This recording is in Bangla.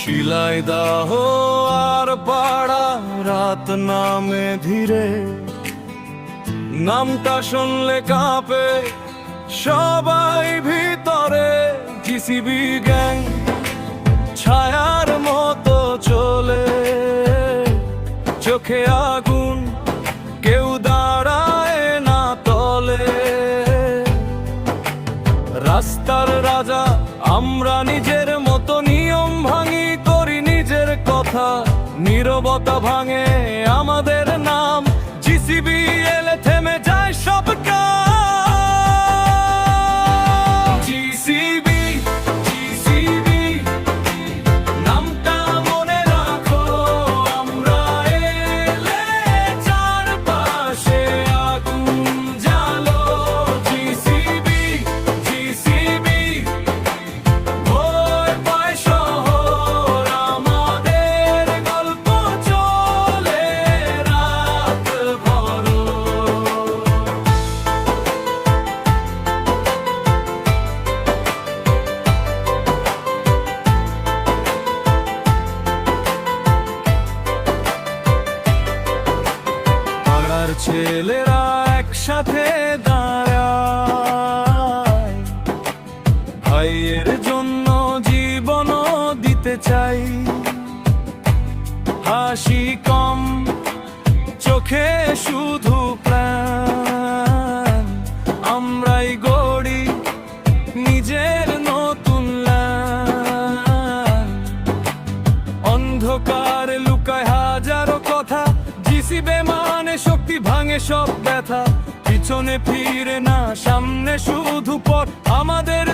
শিলাই দাহ আর পাড়া রাত নামে ধীরে, নামটা শুনলে কাঁপে সবাই ভিতরে। জিসিবি গ্যাং ছায়ার মতো চলে, চোখে আগুন কেউ দাঁড়ায় না তলে। রাস্তার রাজা আমরা, নিজের মতো নিয়ম ভাঙি, করি নিজের কথা, নীরবতা ভাঙে আমাদের নাম। জিসিবি এলে থেমে যায় সব কাজ। জিসিবি, জিসিবি নামটা মনে রাখো, আমরা এলে চারপাশে আগুন জ্বালো। জিসিবি, জিসিবি ভয় পায় শহর, আমাদের গল্প চলে রাত ভর। পাড়ার ছেলেরা একসাথে দাঁড়ায়, ভাইয়ের জন্য জীবনও দিতে চাই। হাসি কম, চোখে শুধু প্রাণ, আমরাই গড়ি নিজের নতুন লান। অন্ধকার লুকায় হাজারো কথা, জিসিবি মানে শক্তি ভাঙে সব ব্যথা। পিছনে ফিরে না, সামনে শুধু পথ আমাদের